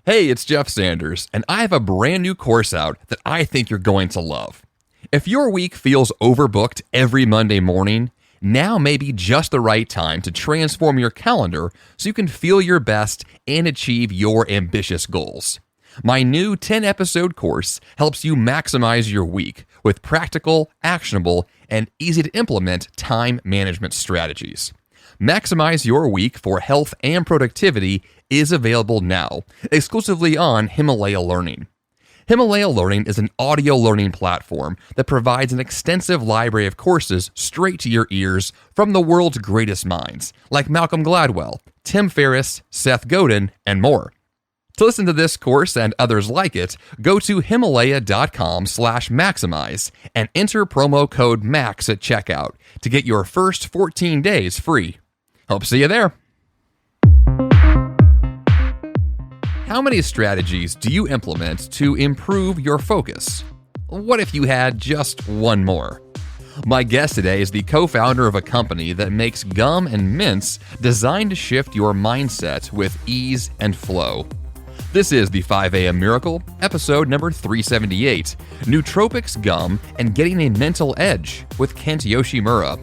Hey, it's Jeff Sanders, and I have a brand new course out that I think you're going to love. If your week feels overbooked every Monday morning, now may be just the right time to transform your calendar so you can feel your best and achieve your ambitious goals. My new 10-episode course helps you maximize your week with practical, actionable, and easy to implement time management strategies. Maximize your week for health and productivity is available now, exclusively on Himalaya Learning. Himalaya Learning is an audio learning platform that provides an extensive library of courses straight to your ears from the world's greatest minds, like Malcolm Gladwell, Tim Ferriss, Seth Godin, and more. To listen to this course and others like it, go to Himalaya.com/maximize and enter promo code MAX at checkout to get your first 14 days free. Hope to see you there. How many strategies do you implement to improve your focus? What if you had just one more? My guest today is the co-founder of a company that makes gum and mints designed to shift your mindset with ease and flow. This is the 5 a.m. Miracle, episode number 378, Nootropics Gum and Getting a Mental Edge with Kent Yoshimura.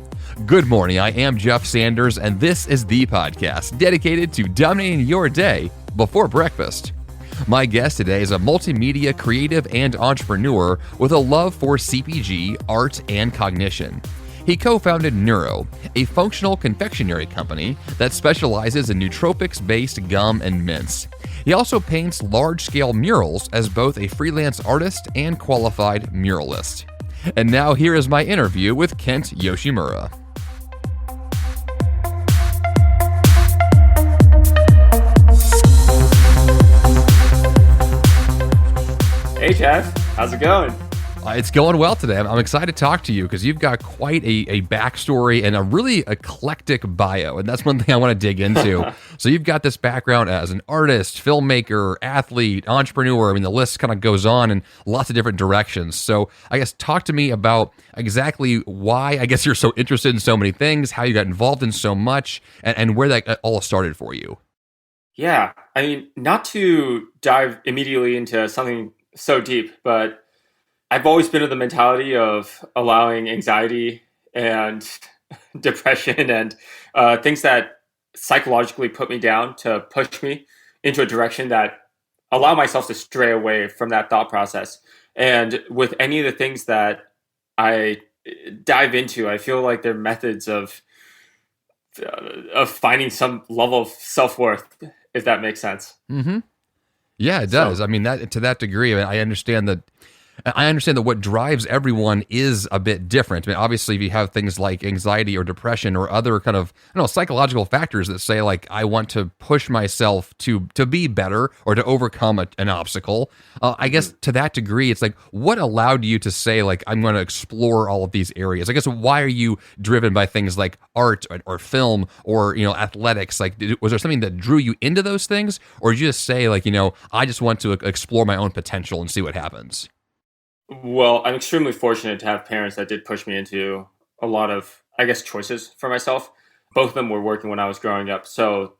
Good morning, I am Jeff Sanders, and this is the podcast dedicated to dominating your day before breakfast. My guest today is a multimedia creative and entrepreneur with a love for CPG, art, and cognition. He co-founded Neuro, a functional confectionery company that specializes in nootropics-based gum and mints. He also paints large-scale murals as both a freelance artist and qualified muralist. And now here is my interview with Kent Yoshimura. Hey Jeff, how's it going? It's going well today. I'm excited to talk to you because you've got quite a backstory and a really eclectic bio, and that's one thing I want to dig into. So you've got this background as an artist, filmmaker, athlete, entrepreneur. I mean, the list kind of goes on in lots of different directions. So I guess talk to me about exactly why I guess you're so interested in so many things, how you got involved in so much, and where that all started for you. Yeah, I mean, not to dive immediately into something so deep, but I've always been of the mentality of allowing anxiety and depression and things that psychologically put me down to push me into a direction that allow myself to stray away from that thought process. And with any of the things that I dive into, I feel like they're methods of finding some level of self-worth, if that makes sense. Mm-hmm. Yeah, it does. So, I mean, that to that degree, I mean, I understand that what drives everyone is a bit different. I mean, obviously, if you have things like anxiety or depression or other kind of, psychological factors that say, like, I want to push myself to be better or to overcome an obstacle, I guess to that degree, it's like, what allowed you to say, like, I'm going to explore all of these areas? I guess, why are you driven by things like art or film or, athletics? Like, was there something that drew you into those things? Or did you just say, like, I just want to explore my own potential and see what happens? well, I'm extremely fortunate to have parents that did push me into a lot of, I guess, choices for myself. Both of them were working when I was growing up. So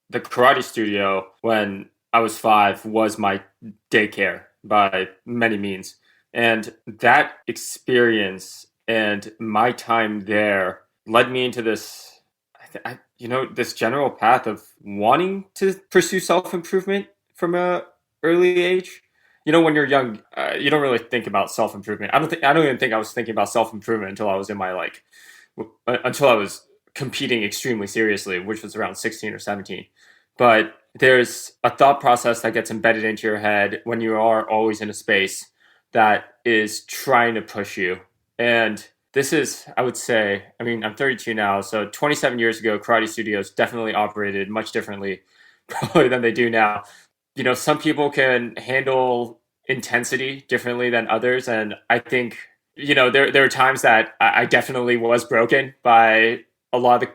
the karate studio, when I was 5, was my daycare by many means. And that experience and my time there led me into this, this general path of wanting to pursue self-improvement from a early age. When you're young, you don't really think about self-improvement. I don't even think I was thinking about self-improvement until I was in my until I was competing extremely seriously, which was around 16 or 17. But there's a thought process that gets embedded into your head when you are always in a space that is trying to push you. And this is, I would say, I mean, I'm 32 now, so 27 years ago, karate studios definitely operated much differently probably than they do now. Some people can handle intensity differently than others. And I think, there are times that I definitely was broken by a lot of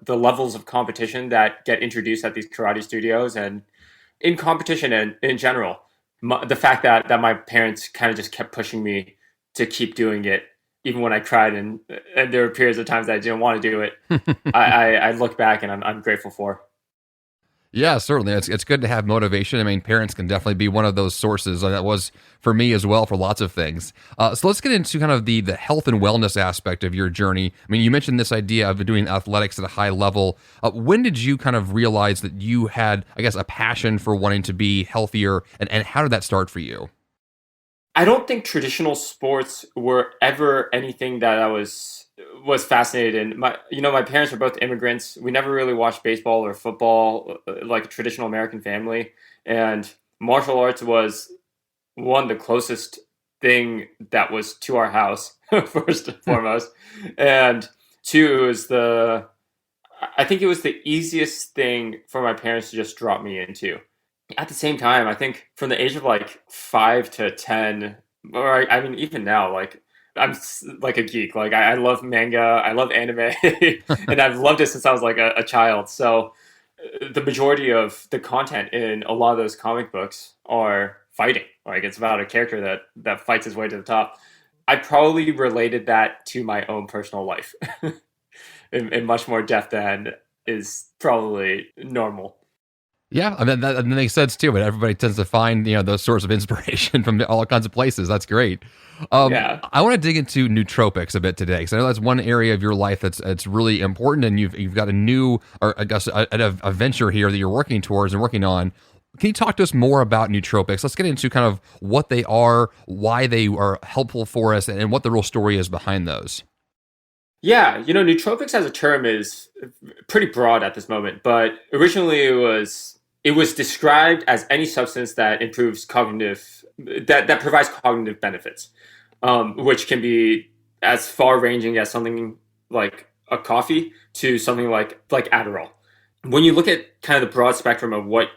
the levels of competition that get introduced at these karate studios and in competition and in general. The fact that my parents kind of just kept pushing me to keep doing it, even when I cried and there were periods of times that I didn't want to do it, I look back and I'm grateful for. Yeah, certainly. It's good to have motivation. I mean, parents can definitely be one of those sources. And that was for me as well for lots of things. So let's get into kind of the health and wellness aspect of your journey. I mean, you mentioned this idea of doing athletics at a high level. When did you kind of realize that you had, I guess, a passion for wanting to be healthier, and how did that start for you? I don't think traditional sports were ever anything that I was fascinated in. My parents were both immigrants. We never really watched baseball or football like a traditional American family, and martial arts was one the closest thing that was to our house first and foremost, and two is the I think it was the easiest thing for my parents to just drop me into. At the same time, I think from the age of like 5 to 10, or I mean, even now, like like a geek. Like I love manga, I love anime, and I've loved it since I was like a child. So the majority of the content in a lot of those comic books are fighting. Like it's about a character that fights his way to the top. I probably related that to my own personal life in much more depth than is probably normal. Yeah, I mean that makes sense too. But everybody tends to find those sorts of inspiration from all kinds of places. That's great. Yeah. I want to dig into nootropics a bit today because I know that's one area of your life that's really important, and you've got a new, or I guess a venture here that you're working towards and working on. Can you talk to us more about nootropics? Let's get into kind of what they are, why they are helpful for us, and what the real story is behind those. Yeah, nootropics as a term is pretty broad at this moment, but originally it was described as any substance that improves cognitive that provides cognitive benefits, which can be as far ranging as something like a coffee to something like Adderall. When you look at kind of the broad spectrum of what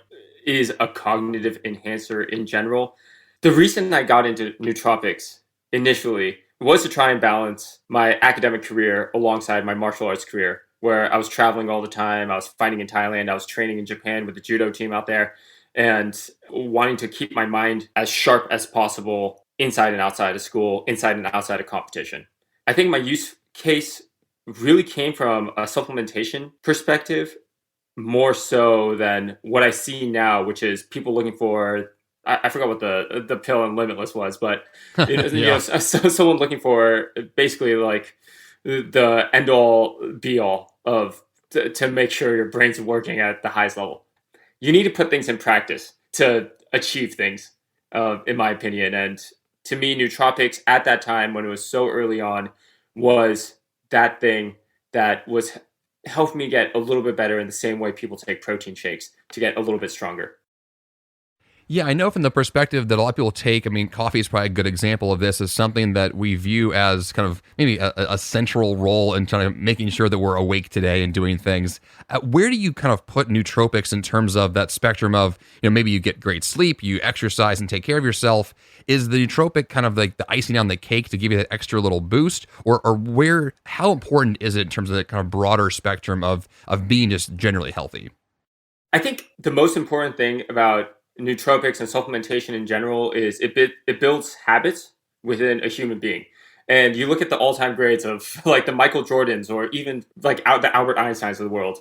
is a cognitive enhancer in general, the reason I got into nootropics initially was to try and balance my academic career alongside my martial arts career, where I was traveling all the time. I was fighting in Thailand. I was training in Japan with the judo team out there, and wanting to keep my mind as sharp as possible inside and outside of school, inside and outside of competition. I think my use case really came from a supplementation perspective more so than what I see now, which is people looking for. I forgot what the pill in Limitless was, but Yeah. someone looking for basically like the end all be all of to make sure your brain's working at the highest level. You need to put things in practice to achieve things, in my opinion. And to me, nootropics at that time when it was so early on was that thing that was helped me get a little bit better in the same way people take protein shakes to get a little bit stronger. Yeah, I know from the perspective that a lot of people take, I mean, coffee is probably a good example of this, as something that we view as kind of maybe a central role in kind of making sure that we're awake today and doing things. Where do you kind of put nootropics in terms of that spectrum of, maybe you get great sleep, you exercise and take care of yourself. Is the nootropic kind of like the icing on the cake to give you that extra little boost? Or how important is it in terms of that kind of broader spectrum of being just generally healthy? I think the most important thing about nootropics and supplementation in general is it builds habits within a human being. And you look at the all-time greats of like the Michael Jordans or even like the Albert Einsteins of the world.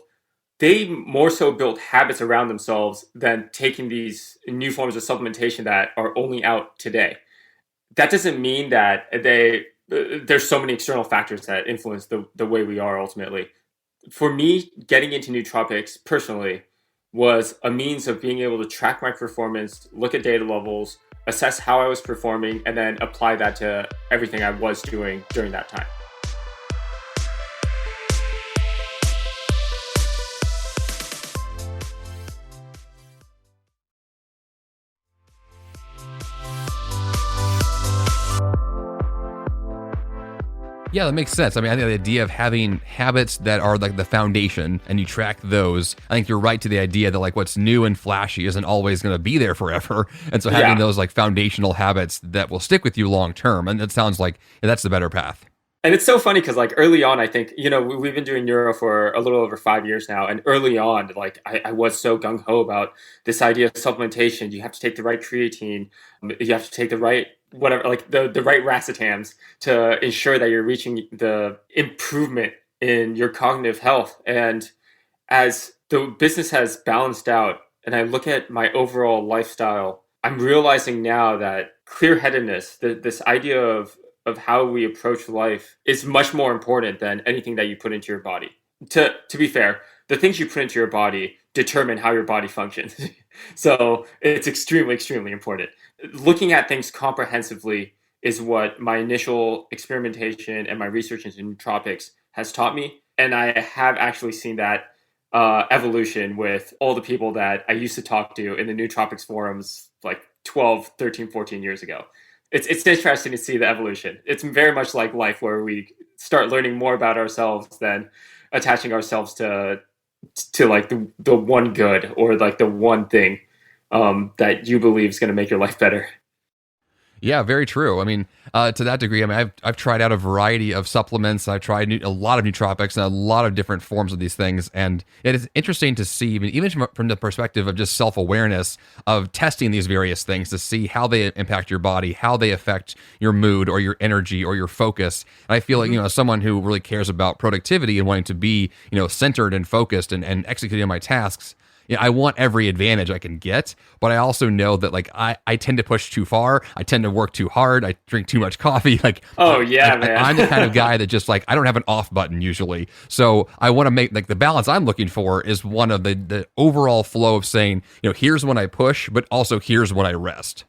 They more so built habits around themselves than taking these new forms of supplementation that are only out today. That doesn't mean that there's so many external factors that influence the way we are ultimately. For me, getting into nootropics personally was a means of being able to track my performance, look at data levels, assess how I was performing, and then apply that to everything I was doing during that time. Yeah, that makes sense. I mean, I think the idea of having habits that are like the foundation and you track those, I think you're right to the idea that like what's new and flashy isn't always going to be there forever. And so having Yeah. those like foundational habits that will stick with you long term, and it sounds like that's the better path. And it's so funny because like early on, I think, we've been doing Neuro for a little over 5 years now. And early on, like I was so gung ho about this idea of supplementation. You have to take the right creatine. You have to take the right, whatever, like the right racetams to ensure that you're reaching the improvement in your cognitive health. And as the business has balanced out and I look at my overall lifestyle, I'm realizing now that clear-headedness, this idea of how we approach life is much more important than anything that you put into your body. To be fair, the things you put into your body determine how your body functions. So it's extremely, extremely important. Looking at things comprehensively is what my initial experimentation and my research into nootropics has taught me. And I have actually seen that evolution with all the people that I used to talk to in the nootropics forums like 12, 13, 14 years ago. It's interesting to see the evolution. It's very much like life, where we start learning more about ourselves than attaching ourselves to like the one good or like the one thing that you believe is going to make your life better. Yeah, very true. I mean, to that degree, I mean, I've tried out a variety of supplements. I've tried a lot of nootropics and a lot of different forms of these things. And it is interesting to see, I mean, even from the perspective of just self-awareness of testing these various things to see how they impact your body, how they affect your mood or your energy or your focus. And I feel like, as someone who really cares about productivity and wanting to be, centered and focused and executing my tasks, I want every advantage I can get, but I also know that like I tend to push too far. I tend to work too hard. I drink too much coffee. Like, man. I'm the kind of guy that just like, I don't have an off button usually. So I want to make like the balance I'm looking for is one of the overall flow of saying, here's when I push, but also here's when I rest.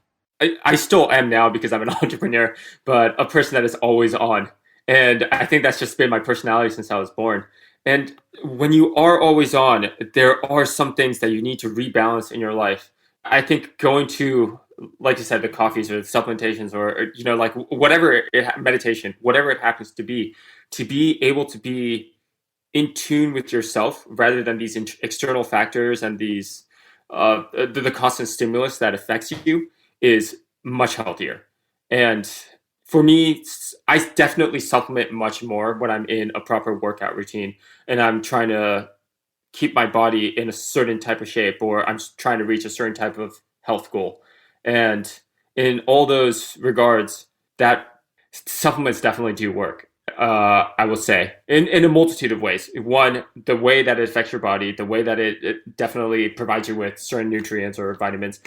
I still am now because I'm an entrepreneur, but a person that is always on. And I think that's just been my personality since I was born. And when you are always on, there are some things that you need to rebalance in your life. I think going to, like you said, the coffees or the supplementations or like whatever meditation, whatever it happens to be able to be in tune with yourself rather than these external factors and these the constant stimulus that affects you is much healthier. And for me, I definitely supplement much more when I'm in a proper workout routine and I'm trying to keep my body in a certain type of shape or I'm trying to reach a certain type of health goal. And in all those regards, that supplements definitely do work. I will say in a multitude of ways. One, the way that it affects your body, the way that it definitely provides you with certain nutrients or vitamins.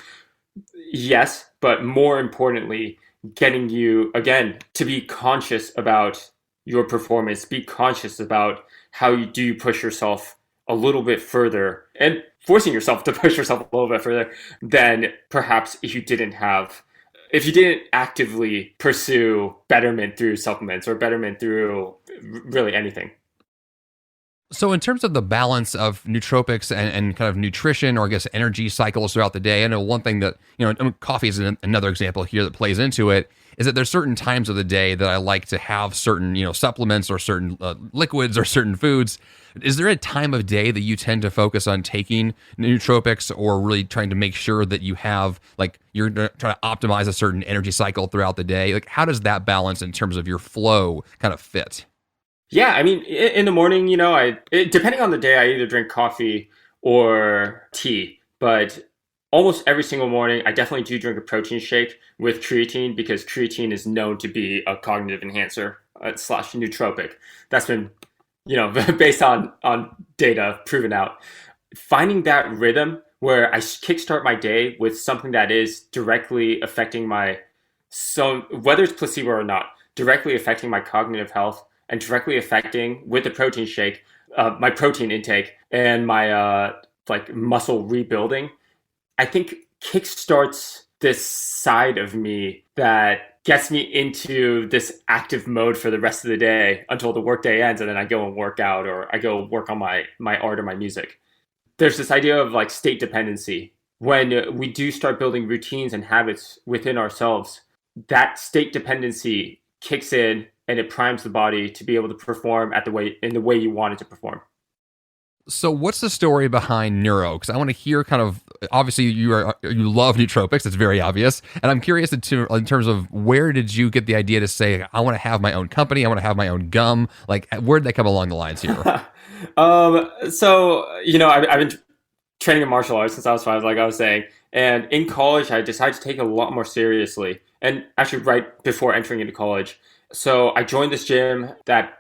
Yes, but more importantly, getting you, again, to be conscious about your performance, be conscious about how you push yourself a little bit further and forcing yourself to push yourself a little bit further than perhaps if you didn't actively pursue betterment through supplements or betterment through really anything. So in terms of the balance of nootropics and kind of nutrition or I guess energy cycles throughout the day, I know one thing that, coffee is another example here that plays into it, is that there's certain times of the day that I like to have certain, supplements or certain liquids or certain foods. Is there a time of day that you tend to focus on taking nootropics or really trying to make sure that you have, like, you're trying to optimize a certain energy cycle throughout the day? Like, how does that balance in terms of your flow kind of fit? Yeah, I mean, in the morning, depending on the day, I either drink coffee or tea. But almost every single morning, I definitely do drink a protein shake with creatine because creatine is known to be a cognitive enhancer / nootropic. That's been, based on data proven out. Finding that rhythm where I kickstart my day with something that is directly affecting whether it's placebo or not, directly affecting my cognitive health and directly affecting, with the protein shake, my protein intake and my muscle rebuilding, I think kickstarts this side of me that gets me into this active mode for the rest of the day until the workday ends, and then I go and work out or I go work on my art or my music. There's this idea of like state dependency. When we do start building routines and habits within ourselves, that state dependency kicks in and it primes the body to be able to perform in the way you want it to perform. So what's the story behind Neuro? Because I want to hear kind of, obviously you love nootropics, it's very obvious. And I'm curious in terms of where did you get the idea to say, I want to have my own company, I want to have my own gum? Like, where did that come along the lines here? So, I've been training in martial arts since I was 5, like I was saying. And in college, I decided to take it a lot more seriously. And actually right before entering into college. So I joined this gym that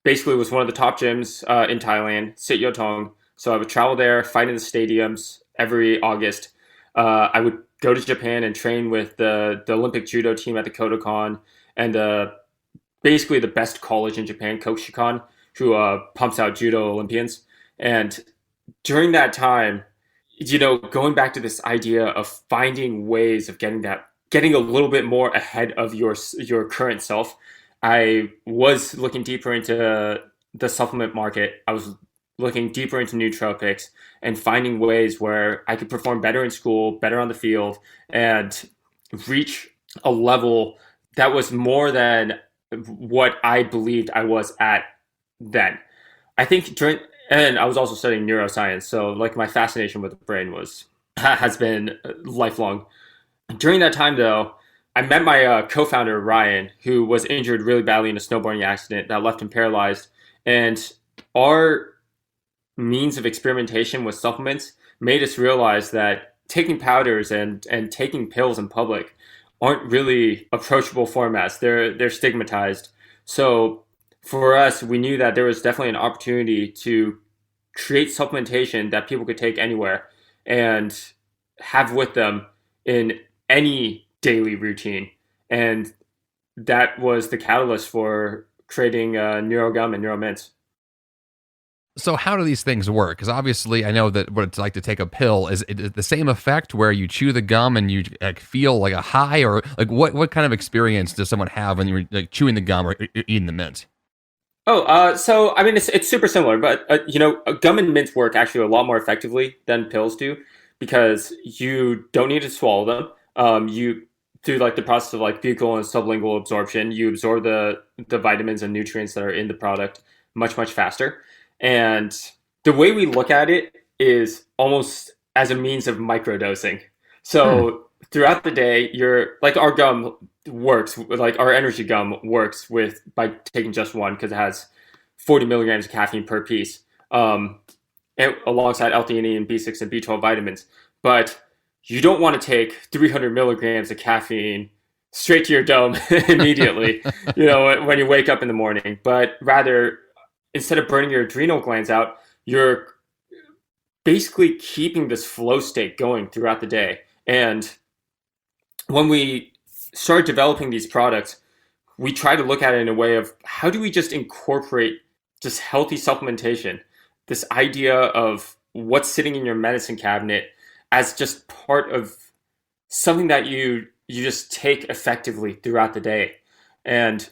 basically was one of the top gyms in Thailand, Sit Yotong. So I would travel there, fight in the stadiums every August. I would go to Japan and train with the Olympic judo team at the Kodokan and basically the best college in Japan, Kokushikan, who pumps out judo Olympians. And during that time, going back to this idea of finding ways of getting a little bit more ahead of your current self, I was looking deeper into the supplement market. I was looking deeper into nootropics and finding ways where I could perform better in school, better on the field, and reach a level that was more than what I believed I was at then. I think and I was also studying neuroscience, so like my fascination with the brain has been lifelong. During that time, though, I met my co-founder Ryan, who was injured really badly in a snowboarding accident that left him paralyzed, and our means of experimentation with supplements made us realize that taking powders and taking pills in public aren't really approachable formats. They're stigmatized. So for us, we knew that there was definitely an opportunity to create supplementation that people could take anywhere and have with them in any daily routine. And that was the catalyst for creating Neuro Gum and Neuro Mints. So how do these things work? Because obviously I know that what it's like to take a pill. Is it the same effect where you chew the gum and you like feel like a high, or like what kind of experience does someone have when you're like chewing the gum or eating the mint? So I mean, it's super similar, but gum and mints work actually a lot more effectively than pills do because you don't need to swallow them. You through like the process of like buccal and sublingual absorption, you absorb the vitamins and nutrients that are in the product much faster. And the way we look at it is almost as a means of microdosing. So throughout the day, our gum works, like our energy gum works by taking just one because it has 40 milligrams of caffeine per piece, alongside L-theanine, B6, and B12 vitamins. But you don't want to take 300 milligrams of caffeine straight to your dome immediately, when you wake up in the morning, but rather, instead of burning your adrenal glands out, you're basically keeping this flow state going throughout the day. And when we start developing these products, we try to look at it in a way of how do we just incorporate just healthy supplementation, this idea of what's sitting in your medicine cabinet as just part of something that you just take effectively throughout the day. And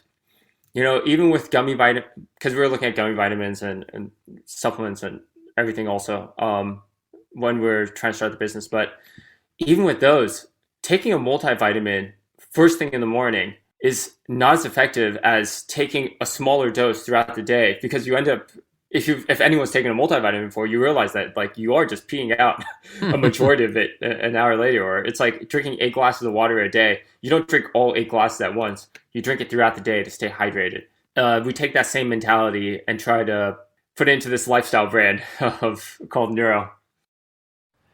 even with gummy vitamin, because we were looking at gummy vitamins and supplements and everything also when we were trying to start the business. But even with those, taking a multivitamin first thing in the morning is not as effective as taking a smaller dose throughout the day, because you end up, if anyone's taken a multivitamin before, you realize that like you are just peeing out a majority of it an hour later. Or it's like drinking 8 glasses of water a day. You don't drink all 8 glasses at once. You drink it throughout the day to stay hydrated. We take that same mentality and try to put it into this lifestyle brand called Neuro.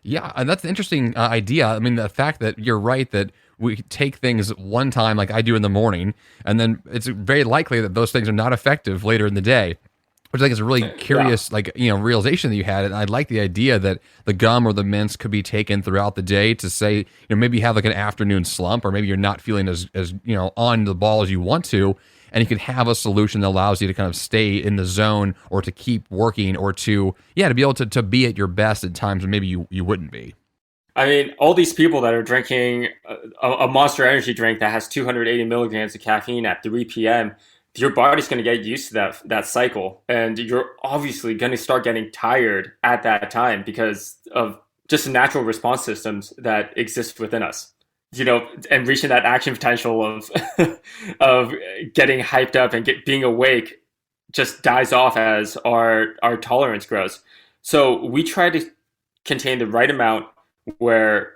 Yeah, and that's an interesting idea. I mean, the fact that you're right that we take things one time like I do in the morning, and then it's very likely that those things are not effective later in the day. Which I think is a really curious, realization that you had. And I like the idea that the gum or the mints could be taken throughout the day to say, maybe you have like an afternoon slump, or maybe you're not feeling as on the ball as you want to. And you can have a solution that allows you to kind of stay in the zone, or to keep working, or to be able to be at your best at times when maybe you wouldn't be. I mean, all these people that are drinking a Monster Energy drink that has 280 milligrams of caffeine at 3 p.m., your body's going to get used to that cycle, and you're obviously going to start getting tired at that time because of just the natural response systems that exist within us, and reaching that action potential of of getting hyped up and being awake just dies off as our tolerance grows. So we try to contain the right amount where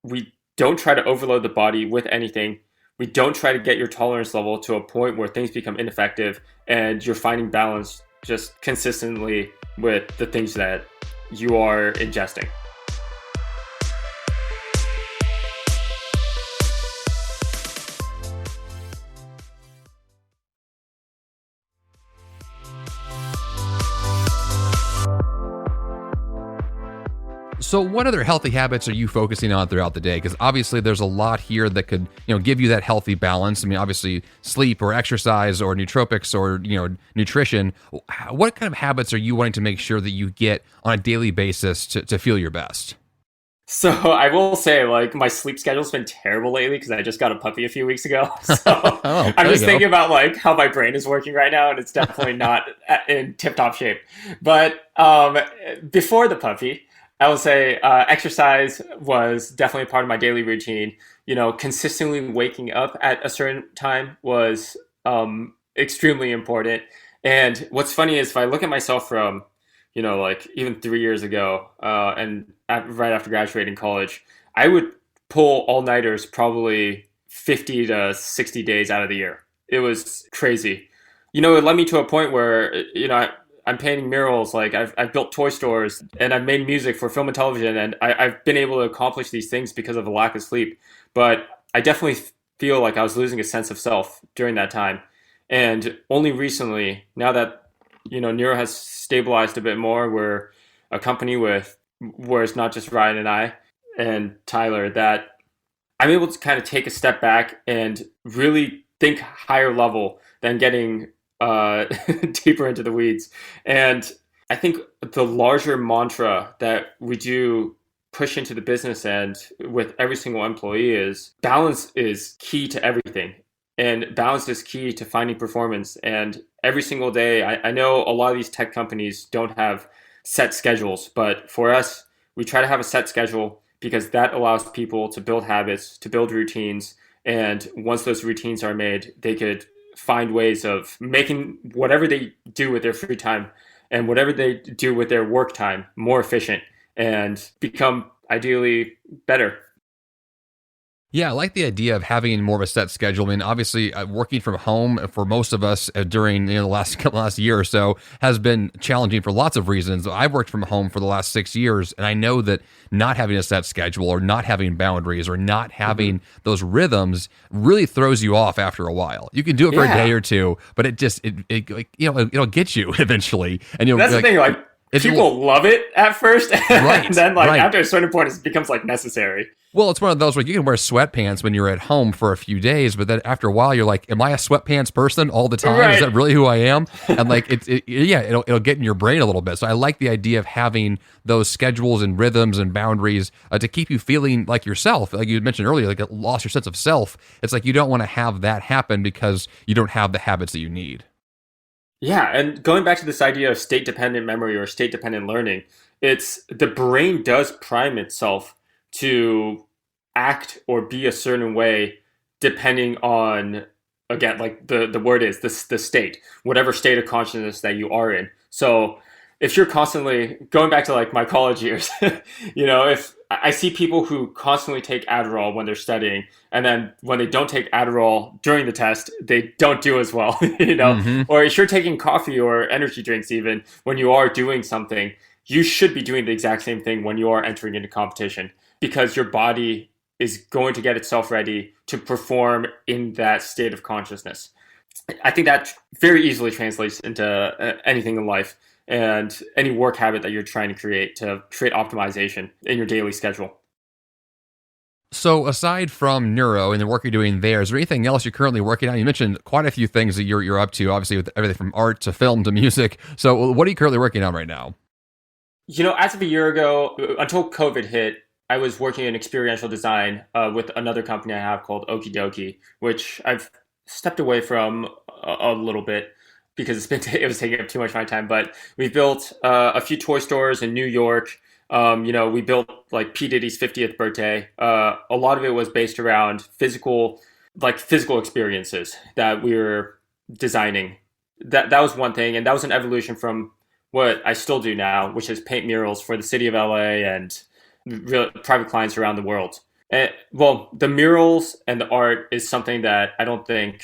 we don't try to overload the body with anything. We don't try to get your tolerance level to a point where things become ineffective and you're finding balance just consistently with the things that you are ingesting. So what other healthy habits are you focusing on throughout the day? Because obviously there's a lot here that could, give you that healthy balance. I mean, obviously sleep or exercise or nootropics or, nutrition. What kind of habits are you wanting to make sure that you get on a daily basis to feel your best? So I will say, like, my sleep schedule's been terrible lately because I just got a puppy a few weeks ago. So I'm just thinking about like how my brain is working right now, and it's definitely not in tip-top shape. But before the puppy, I will say exercise was definitely part of my daily routine. Consistently waking up at a certain time was extremely important. And what's funny is if I look at myself from like even 3 years ago, right after graduating college, I would pull all-nighters probably 50 to 60 days out of the year. It was crazy. It led me to a point where, I'm painting murals, like I've built toy stores, and I've made music for film and television, and I've been able to accomplish these things because of a lack of sleep. But I definitely feel like I was losing a sense of self during that time. And only recently, now that Neuro has stabilized a bit more. We're a company where it's not just Ryan and I and Tyler, that I'm able to kind of take a step back and really think higher level than getting deeper into the weeds. And I think the larger mantra that we do push into the business end with every single employee is balance is key to everything. And balance is key to finding performance. And every single day, I know a lot of these tech companies don't have set schedules, but for us, we try to have a set schedule because that allows people to build habits, to build routines. And once those routines are made, they could find ways of making whatever they do with their free time and whatever they do with their work time more efficient and become ideally better. Yeah, I like the idea of having more of a set schedule. I mean, obviously, working from home for most of us during the last year or so has been challenging for lots of reasons. I've worked from home for the last 6 years, and I know that not having a set schedule or not having boundaries or not having those rhythms really throws you off after a while. You can do it for a day or two, but it'll get you eventually. And that's the thing, like. People love it at first, and then after a certain point, it becomes like necessary. Well, it's one of those where you can wear sweatpants when you're at home for a few days, but then after a while, you're like, "Am I a sweatpants person all the time? Is that really who I am?" And like, it'll get in your brain a little bit. So I like the idea of having those schedules and rhythms and boundaries to keep you feeling like yourself. Like you mentioned earlier, like lost your sense of self. It's like you don't want to have that happen because you don't have the habits that you need. Yeah, and going back to this idea of state-dependent memory or state-dependent learning, it's the brain does prime itself to act or be a certain way depending on, again, like the word is the state, whatever state of consciousness that you are in. So if you're constantly going back to like my college years, if I see people who constantly take Adderall when they're studying, and then when they don't take Adderall during the test, they don't do as well, or if you're taking coffee or energy drinks, even when you are doing something, you should be doing the exact same thing when you are entering into competition because your body is going to get itself ready to perform in that state of consciousness. I think that very easily translates into anything in life and any work habit that you're trying to create optimization in your daily schedule. So aside from Neuro and the work you're doing there, is there anything else you're currently working on? You mentioned quite a few things that you're up to, obviously with everything from art to film to music. So what are you currently working on right now? As of a year ago, until COVID hit, I was working in experiential design with another company I have called Okie Dokie, which I've stepped away from a little bit because it was taking up too much of my time. But we built a few toy stores in New York. We built like P. Diddy's 50th birthday. A lot of it was based around physical experiences that we were designing. That was one thing, and that was an evolution from what I still do now, which is paint murals for the city of LA and private clients around the world. The murals and the art is something that I don't think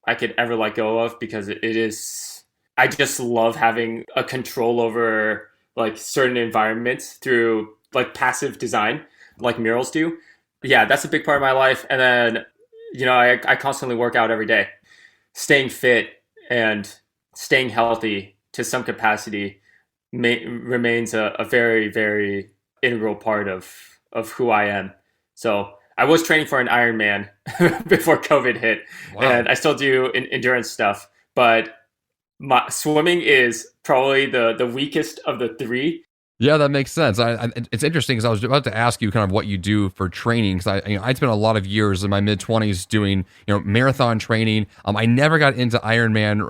I could ever let go of because it is. I just love having a control over like certain environments through like passive design, like murals do. Yeah, that's a big part of my life. And then, I constantly work out every day. Staying fit and staying healthy to some capacity remains a very, very integral part of who I am. So I was training for an Ironman before COVID hit, Wow. and I still do endurance stuff, but my swimming is probably the weakest of the three. Yeah, that makes sense. It's interesting because I was about to ask you kind of what you do for training, because I'd spent a lot of years in my mid-20s doing marathon training. I never got into Ironman,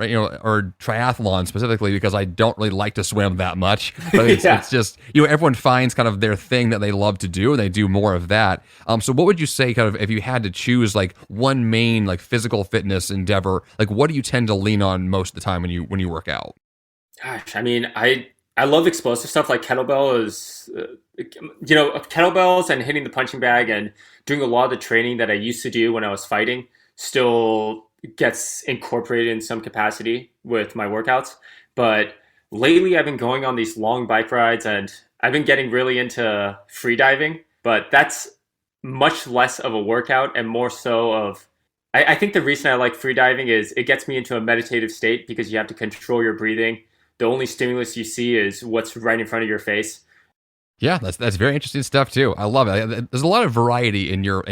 or triathlon specifically, because I don't really like to swim that much. But it's just everyone finds kind of their thing that they love to do, and they do more of that. So what would you say, kind of, if you had to choose like one main like physical fitness endeavor, like what do you tend to lean on most of the time when you work out? Gosh, I mean, I love explosive stuff like kettlebells and hitting the punching bag and doing a lot of the training that I used to do when I was fighting still gets incorporated in some capacity with my workouts. But lately I've been going on these long bike rides, and I've been getting really into free diving, but that's much less of a workout and more so of, I think the reason I like free diving is it gets me into a meditative state because you have to control your breathing. The only stimulus you see is what's right in front of your face. Yeah, that's very interesting stuff too. I love it. There's a lot of variety in your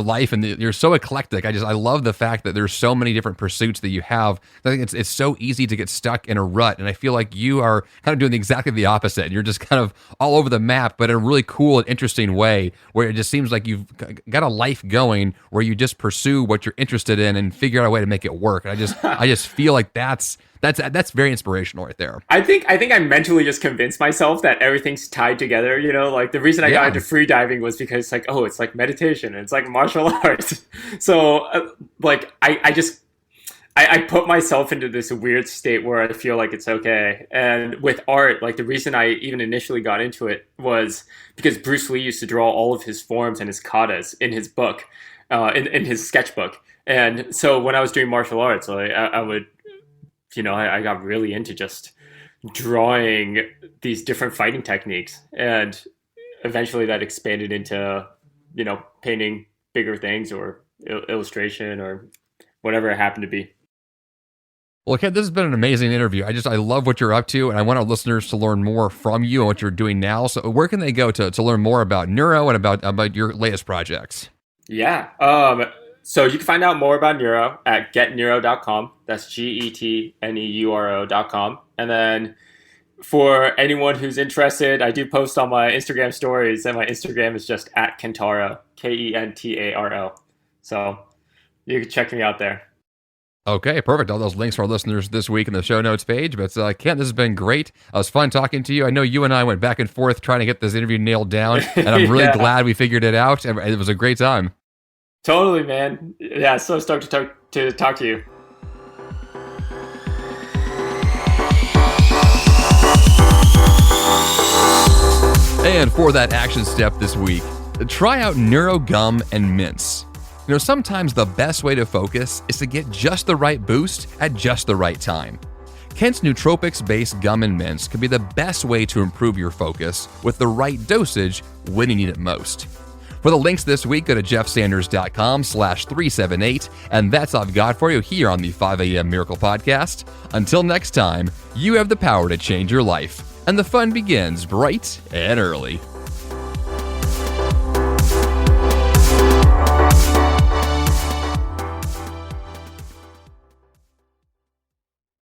life, and you're so eclectic. I love the fact that there's so many different pursuits that you have. I think it's so easy to get stuck in a rut, and I feel like you are kind of doing exactly the opposite. You're just kind of all over the map, but in a really cool and interesting way, where it just seems like you've got a life going where you just pursue what you're interested in and figure out a way to make it work. And I just feel like that's very inspirational right there. I think I mentally just convinced myself that everything's tied together. Like the reason I got into free diving was because it's like, oh, it's like meditation, and it's like martial arts. So I put myself into this weird state where I feel like it's okay. And with art, like the reason I even initially got into it was because Bruce Lee used to draw all of his forms and his katas in his book, in his sketchbook. And so when I was doing martial arts, I would, I got really into just drawing these different fighting techniques, and eventually that expanded into, painting bigger things or illustration or whatever it happened to be. Well, Kent, this has been an amazing interview. I love what you're up to, and I want our listeners to learn more from you and what you're doing now. So where can they go to learn more about Neuro and about your latest projects? Yeah. So you can find out more about Neuro at getneuro.com. That's GETNEURO.com. And then for anyone who's interested, I do post on my Instagram stories, and my Instagram is just at Kentaro, Kentaro. So you can check me out there. Okay, perfect. All those links for our listeners this week in the show notes page. But Kent, this has been great. It was fun talking to you. I know you and I went back and forth trying to get this interview nailed down, and I'm really glad we figured it out. It was a great time. Totally, man. Yeah, so stoked to talk to you. And for that action step this week, try out Neuro Gum and Mints. Sometimes the best way to focus is to get just the right boost at just the right time. Kent's Nootropics-based gum and mints can be the best way to improve your focus with the right dosage when you need it most. For the links this week, go to jeffsanders.com/378, and that's all I've got for you here on the 5 a.m. Miracle Podcast. Until next time, you have the power to change your life, and the fun begins bright and early.